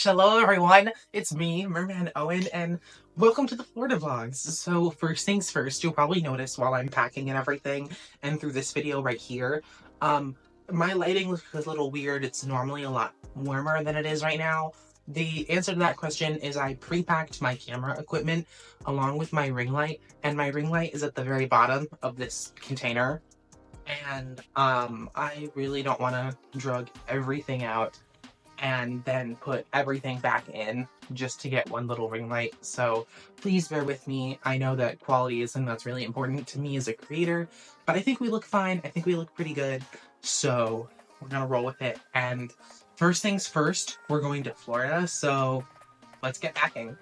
Hello everyone, it's me, Merman Owen, and welcome to the Florida Vlogs. So first things first, you'll probably notice while I'm packing and everything, and through this video right here, my lighting looks a little weird. It's normally a lot warmer than it is right now. The answer to that question is I pre-packed my camera equipment along with my ring light, and my ring light is at the very bottom of this container. And I really don't want to drug everything out and then put everything back in just to get one little ring light. So please bear with me. I know that quality is something that's really important to me as a creator, but I think we look fine. I think we look pretty good. So we're gonna roll with it. And first things first, we're going to Florida. So let's get packing.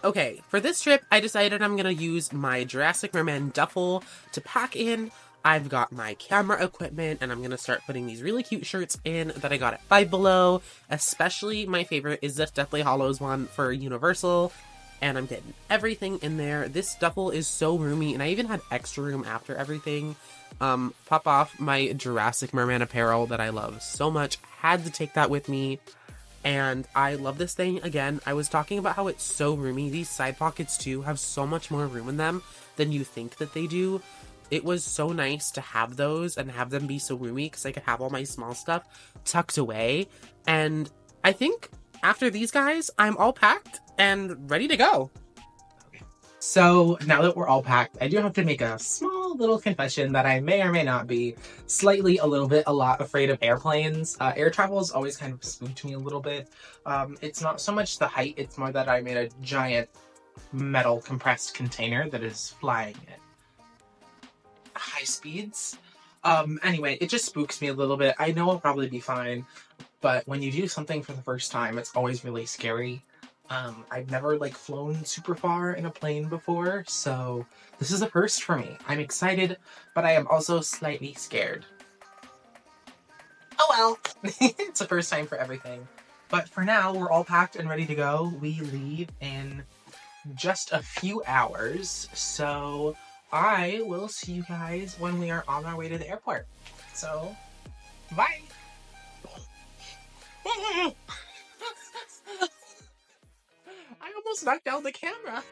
Okay, for this trip, I decided I'm gonna use my Jurassic Merman duffel to pack in. I've got my camera equipment, and I'm gonna start putting these really cute shirts in that I got at Five Below. Especially my favorite is this Deathly Hallows one for Universal, and I'm getting everything in there. This duffel is so roomy, and I even had extra room after everything. Pop off my Jurassic Merman apparel that I love so much. Had to take that with me. And I love this thing. Again, I was talking about how it's so roomy. These side pockets too have so much more room in them than you think that they do. It was so nice to have those and have them be so roomy because I could have all my small stuff tucked away. And I think after these guys, I'm all packed and ready to go. So now that we're all packed, I do have to make a small little confession that I may or may not be slightly a lot afraid of airplanes. Air travel has always kind of spooked me a little bit. It's not so much the height, it's more that I'm in a giant metal compressed container that is flying at high speeds. Anyway, it just spooks me a little bit. I know I'll probably be fine, but when you do something for the first time, it's always really scary. I've never flown super far in a plane before, so this is a first for me. I'm excited, but I am also slightly scared. Oh well, it's a first time for everything. But for now, we're all packed and ready to go. We leave in just a few hours, so I will see you guys when we are on our way to the airport. So, bye! I almost knocked down the camera.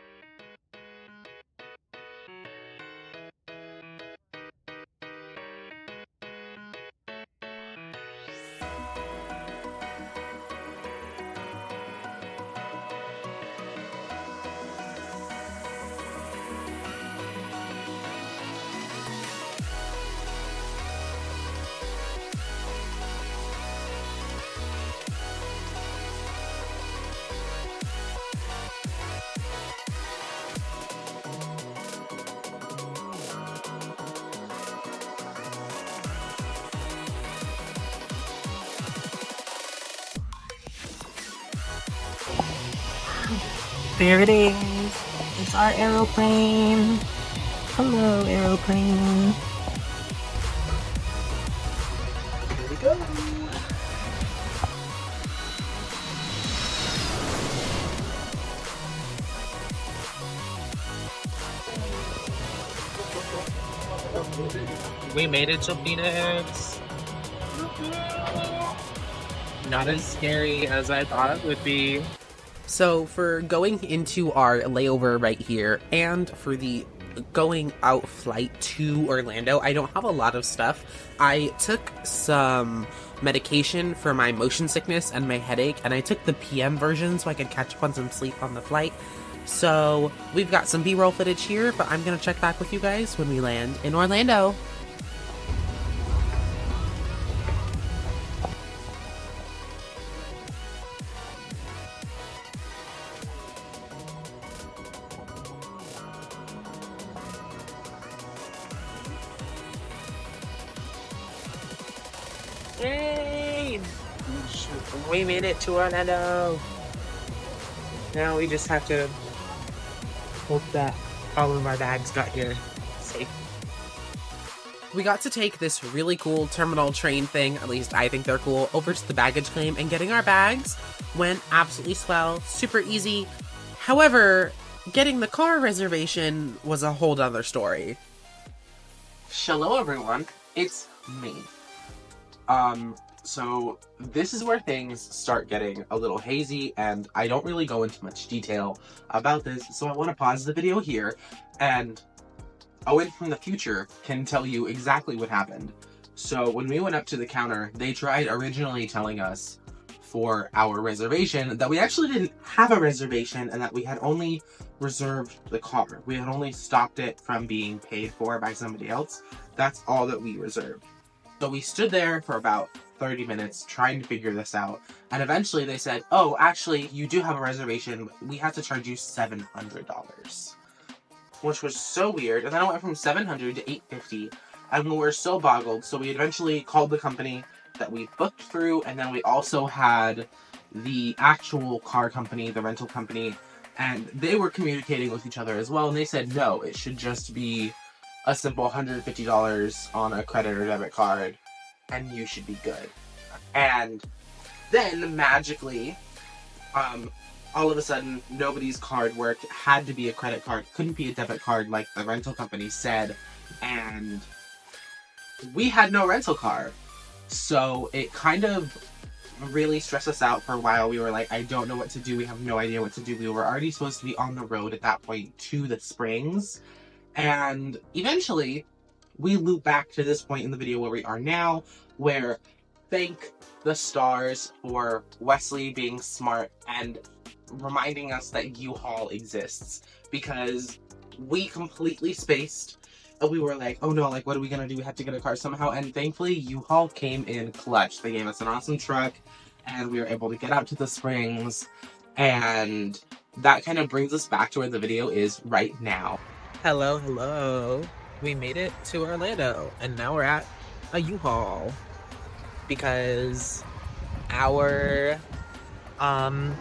There it is. It's our aeroplane. Hello, aeroplane. Here we go. We made it to Phoenix. Not as scary as I thought it would be. So for going into our layover right here and for the going out flight to Orlando, I don't have a lot of stuff. I took some medication for my motion sickness and my headache, and I took the PM version so I could catch up on some sleep on the flight. So we've got some B-roll footage here, but I'm gonna check back with you guys when we land in Orlando. Yay! We made it to Orlando! Now we just have to hope that all of our bags got here safe. We got to take this really cool terminal train thing, at least I think they're cool, over to the baggage claim, and getting our bags went absolutely swell, super easy. However, getting the car reservation was a whole other story. Hello everyone, it's me. So this is where things start getting a little hazy, and I don't really go into much detail about this, so I want to pause the video here, and Owen from the future can tell you exactly what happened. So when we went up to the counter, they tried originally telling us for our reservation that we actually didn't have a reservation and that we had only reserved the car. We had only stopped it from being paid for by somebody else. That's all that we reserved. So we stood there for about 30 minutes trying to figure this out, and eventually they said, oh, actually, you do have a reservation. We have to charge you $700. Which was so weird, and then it went from $700 to $850, and we were so boggled, so we eventually called the company that we booked through, and then we also had the actual car company, the rental company, and they were communicating with each other as well, and they said, no, it should just be a simple $150 on a credit or debit card, and you should be good. And then, magically, all of a sudden, nobody's card worked, had to be a credit card, couldn't be a debit card like the rental company said, and we had no rental car. So it kind of really stressed us out for a while. We were like, I don't know what to do, we have no idea what to do. We were already supposed to be on the road at that point to the Springs, and eventually, we loop back to this point in the video where we are now, where thank the stars for Wesley being smart and reminding us that U-Haul exists, because we completely spaced and we were like, oh no, like what are we gonna do? We have to get a car somehow, and thankfully U-Haul came in clutch. They gave us an awesome truck and we were able to get out to the Springs, and that kind of brings us back to where the video is right now. Hello. We made it to Orlando, and now we're at a U-Haul because our car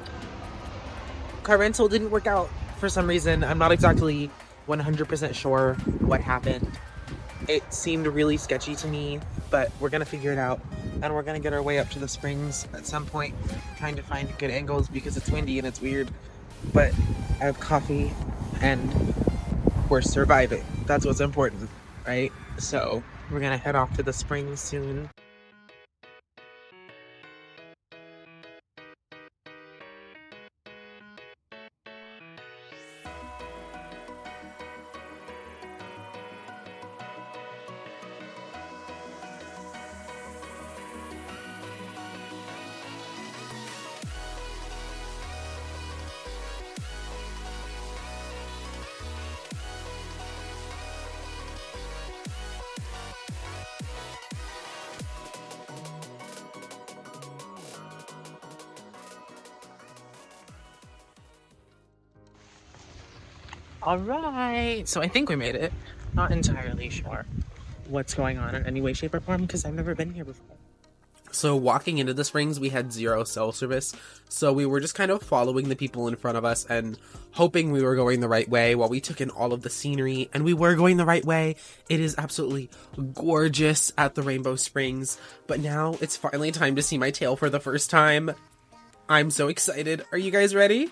rental didn't work out for some reason. I'm not exactly 100% sure what happened. It seemed really sketchy to me, but we're gonna figure it out, and we're gonna get our way up to the Springs at some point, trying to find good angles because it's windy and it's weird. But I have coffee and we're surviving. That's what's important, right? So we're gonna head off to the Springs soon. Alright, so I think we made it. Not entirely sure what's going on in any way, shape, or form because I've never been here before. So walking into the Springs, we had 0 cell service, so we were just kind of following the people in front of us and hoping we were going the right way while we took in all of the scenery, and we were going the right way. It is absolutely gorgeous at the Rainbow Springs, but now it's finally time to see my tail for the first time. I'm so excited. Are you guys ready?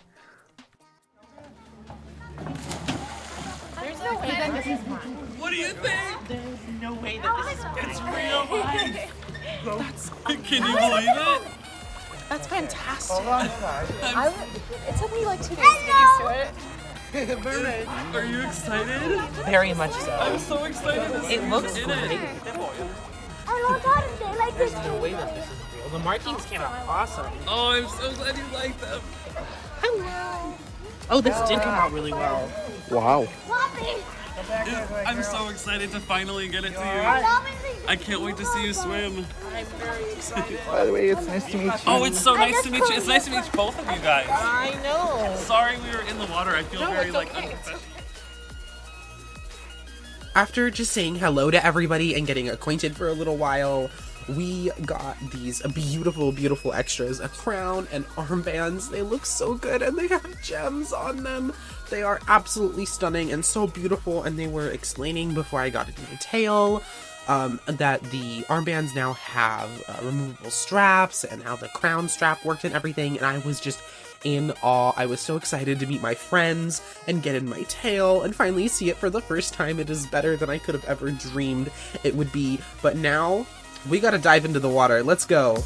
There's no way that this is mine. What do you think? There's no way that this is It's real life. Can you believe it? That's fantastic. It took me like 2 days to get used to it. Mermaid. Are you excited? Very much so. I'm so excited to see It looks in great. There's no way that this is real. The markings came out awesome. Oh, I'm so glad you like them. Hello. Oh, this did come out really well. Wow. I'm so excited to finally get it to you. I can't wait to see you swim. I'm very excited. By the way, it's nice to meet you. Oh, it's so nice to meet you. It's nice to meet both of you guys. I know. Sorry we were in the water. I feel very it's okay. unprofessional. After just saying hello to everybody and getting acquainted for a little while, we got these beautiful, beautiful extras, a crown and armbands. They look so good and they have gems on them. They are absolutely stunning and so beautiful, and they were explaining before I got into my tail that the armbands now have removable straps and how the crown strap worked and everything, and I was just in awe. I was so excited to meet my friends and get in my tail and finally see it for the first time. It is better than I could have ever dreamed it would be, but now We gotta dive into the water. Let's go.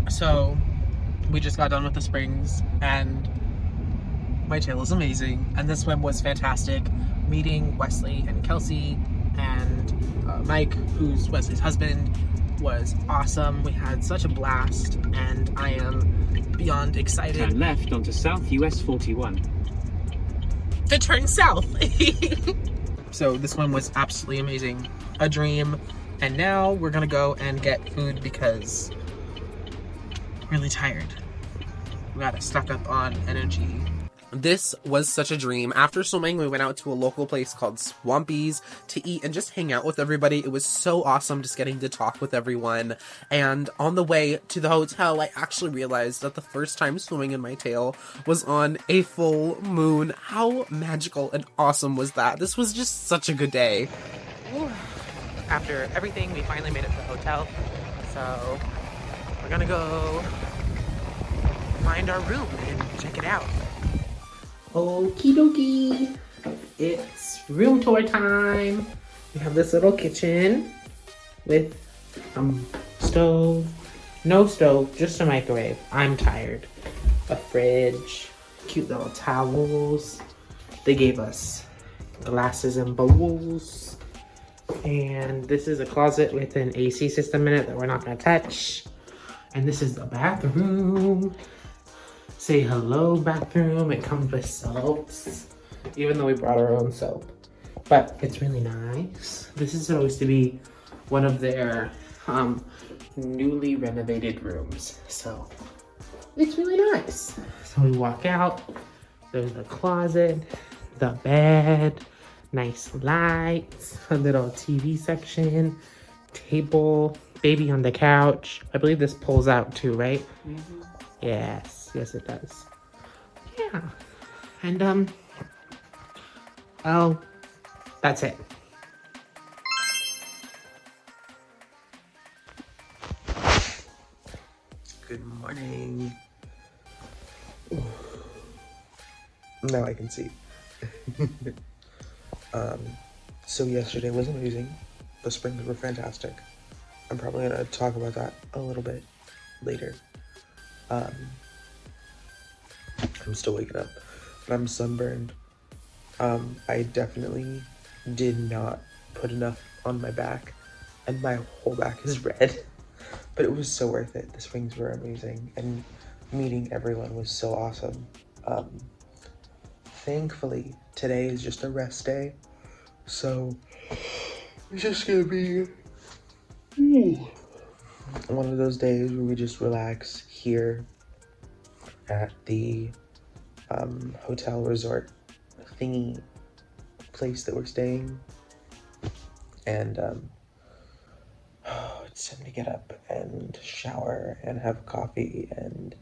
So, we just got done with the springs, and my tail is amazing, and this swim was fantastic. Meeting Wesley and Kelsey and Mike, who's Wesley's husband, was awesome. We had such a blast, and I am beyond excited. Turn left onto South US 41. To turn south. So this one was absolutely amazing. A dream. And now we're gonna go and get food because I'm really tired. We gotta stock up on energy. This was such a dream. After swimming, we went out to a local place called Swampy's to eat and just hang out with everybody. It was so awesome just getting to talk with everyone. And on the way to the hotel, I actually realized that the first time swimming in my tail was on a full moon. How magical and awesome was that? This was just such a good day. After everything, we finally made it to the hotel. So we're gonna go find our room and check it out. Okie dokie, it's room tour time. We have this little kitchen with stove, no stove, just a microwave. I'm tired. A fridge, cute little towels. They gave us glasses and bowls. And this is a closet with an AC system in it that we're not gonna touch. And this is the bathroom. Say hello bathroom. It comes with soaps, even though we brought our own soap, but it's really nice. This is supposed to be one of their newly renovated rooms, so it's really nice. So we walk out, there's the closet, the bed, nice lights, a little TV section, table, baby on the couch. I believe this pulls out too, right? Mm-hmm. Yes it does. Yeah. And oh, that's it. Good morning. Now I can see. So yesterday was amazing. The springs were fantastic. I'm probably gonna talk about that a little bit later. I'm still waking up, but I'm sunburned. I definitely did not put enough on my back, and my whole back is red, but it was so worth it. The springs were amazing, and meeting everyone was so awesome. Thankfully, today is just a rest day, so it's just gonna be one of those days where we just relax here at the hotel resort thingy place that we're staying. And it's time to get up and shower and have coffee and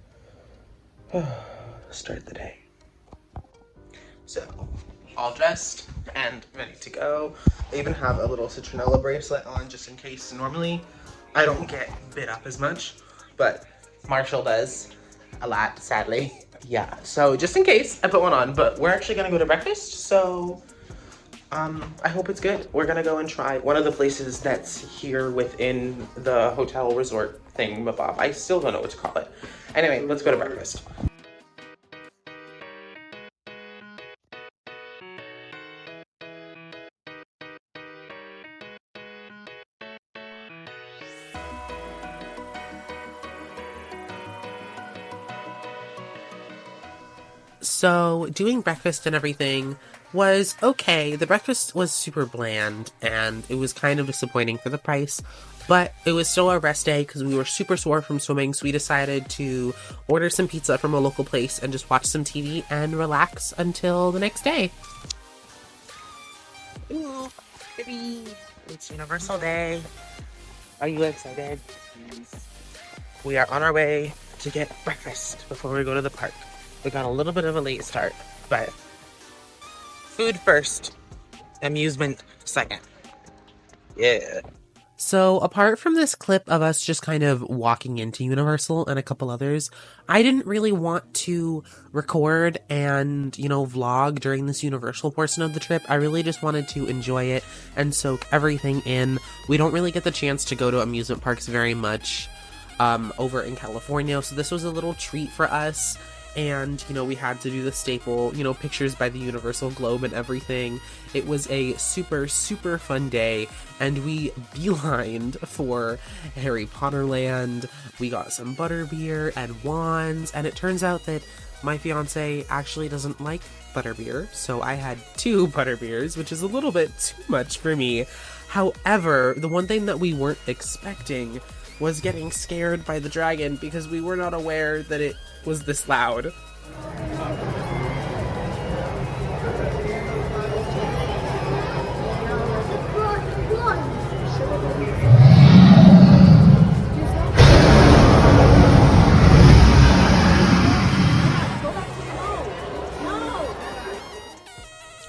start the day. So, all dressed and ready to go. I even have a little citronella bracelet on just in case. Normally, I don't get bit up as much, but Marshall does a lot, sadly. Yeah, so just in case, I put one on, but we're actually gonna go to breakfast, so I hope it's good. We're gonna go and try one of the places that's here within the hotel resort thing, Bob. I still don't know what to call it. Anyway, let's go to breakfast. So, doing breakfast and everything was okay. The breakfast was super bland, and it was kind of disappointing for the price, but it was still our rest day because we were super sore from swimming, so we decided to order some pizza from a local place and just watch some TV and relax until the next day. Ooh, baby! It's Universal Day. Are you excited? We are on our way to get breakfast before we go to the park. We got a little bit of a late start, but food first, amusement second. Yeah. So, apart from this clip of us just kind of walking into Universal and a couple others, I didn't really want to record and, vlog during this Universal portion of the trip. I really just wanted to enjoy it and soak everything in. We don't really get the chance to go to amusement parks very much over in California, so this was a little treat for us. And, we had to do the staple, pictures by the Universal Globe and everything. It was a super, super fun day, and we beelined for Harry Potter Land. We got some butterbeer and wands, and it turns out that my fiance actually doesn't like butterbeer, so I had 2 butterbeers, which is a little bit too much for me. However, the one thing that we weren't expecting was getting scared by the dragon because we were not aware that it was this loud.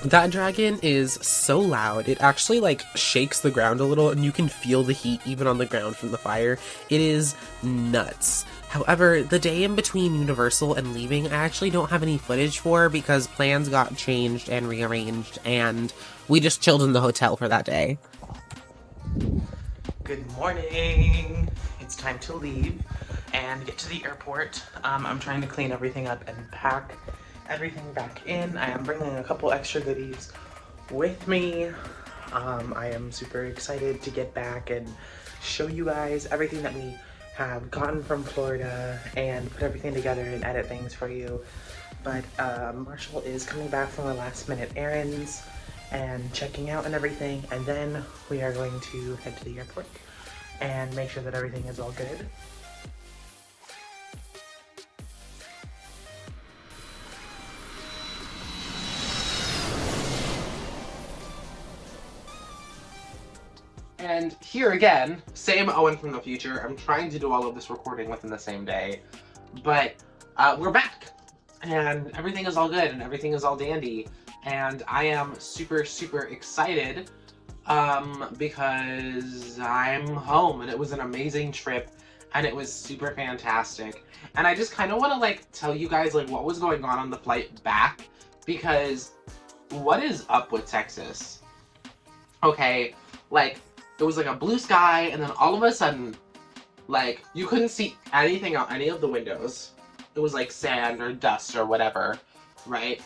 That dragon is so loud. It actually shakes the ground a little, and you can feel the heat even on the ground from the fire. It is nuts. However, the day in between Universal and leaving, I actually don't have any footage for because plans got changed and rearranged, and we just chilled in the hotel for that day. Good morning. It's time to leave and get to the airport. I'm trying to clean everything up and pack everything back in. I am bringing a couple extra goodies with me. I am super excited to get back and show you guys everything that we have gotten from Florida and put everything together and edit things for you. But Marshall is coming back from our last minute errands and checking out and everything, and then we are going to head to the airport and make sure that everything is all good. And here again, same Owen from the future. I'm trying to do all of this recording within the same day, but we're back, and everything is all good, and everything is all dandy, and I am super, super excited because I'm home, and it was an amazing trip, and it was super fantastic. And I just kind of want to tell you guys what was going on the flight back, because what is up with Texas? Okay, it was a blue sky, and then all of a sudden, you couldn't see anything out any of the windows. It was sand or dust or whatever, right?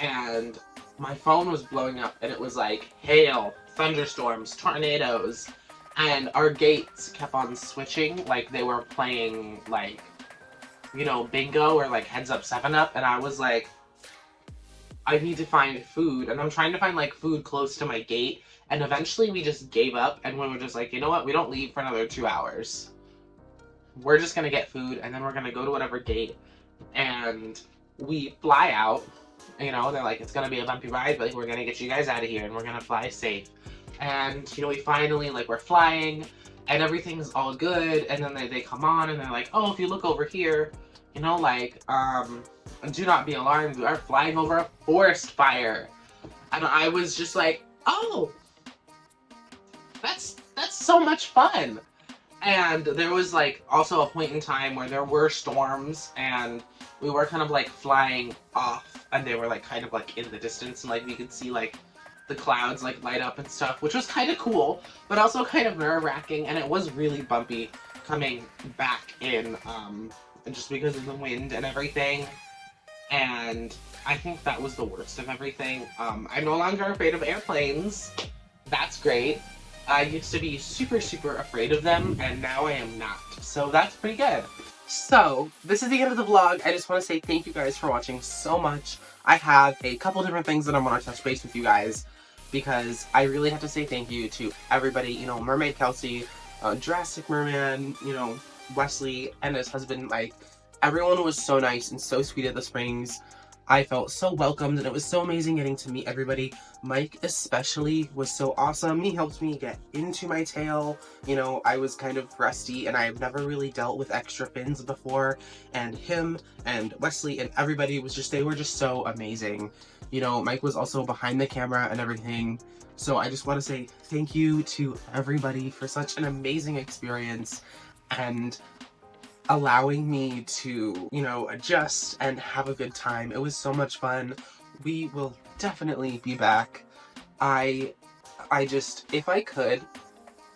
And my phone was blowing up, and it was hail, thunderstorms, tornadoes, and our gates kept on switching they were playing bingo or heads up 7-up, and I was I need to find food, and I'm trying to find food close to my gate. And eventually we just gave up, and we were just you know what, we don't leave for another 2 hours. We're just gonna get food, and then we're gonna go to whatever gate, and we fly out. They're it's gonna be a bumpy ride, but we're gonna get you guys out of here, and we're gonna fly safe. And, we finally, we're flying, and everything's all good, and then they come on, and they're oh, if you look over here, do not be alarmed, we are flying over a forest fire. And I was just oh! That's so much fun. And there was also a point in time where there were storms, and we were kind of flying off, and they were kind of in the distance, and we could see the clouds like light up and stuff, which was kind of cool, but also kind of nerve-wracking, and it was really bumpy coming back in, just because of the wind and everything. And I think that was the worst of everything. I'm no longer afraid of airplanes. That's great. I used to be super, super afraid of them, and now I am not. So that's pretty good. So, this is the end of the vlog. I just want to say thank you guys for watching so much. I have a couple different things that I want to touch base with you guys, because I really have to say thank you to everybody, you know, Mermaid Kelsey, Jurassic Merman, you know, Wesley, and his husband Mike. Everyone was so nice and so sweet at the Springs. I felt so welcomed, and it was so amazing getting to meet everybody. Mike especially was so awesome. He helped me get into my tail. You know, I was kind of rusty, and I've never really dealt with extra fins before. And him and Wesley and everybody was just, they were just so amazing. You know, Mike was also behind the camera and everything. So I just want to say thank you to everybody for such an amazing experience, and allowing me to, you know, adjust and have a good time. It was so much fun. We will definitely be back. I just, if I could,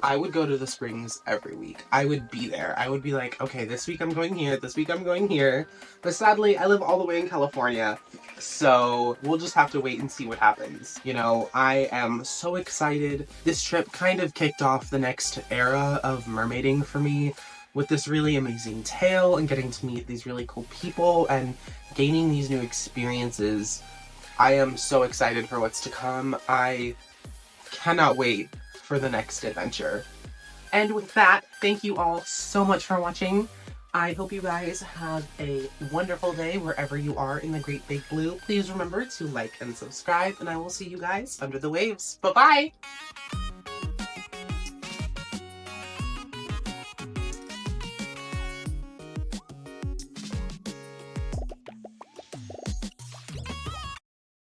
I would go to the Springs every week. I would be there. I would be like, okay, this week I'm going here, this week I'm going here. But sadly, I live all the way in California, so we'll just have to wait and see what happens. You know, I am so excited. This trip kind of kicked off the next era of mermaiding for me, with this really amazing tale and getting to meet these really cool people and gaining these new experiences. I am so excited for what's to come. I cannot wait for the next adventure. And with that, thank you all so much for watching. I hope you guys have a wonderful day wherever you are in the great big blue. Please remember to like and subscribe, and I will see you guys under the waves. Bye-bye!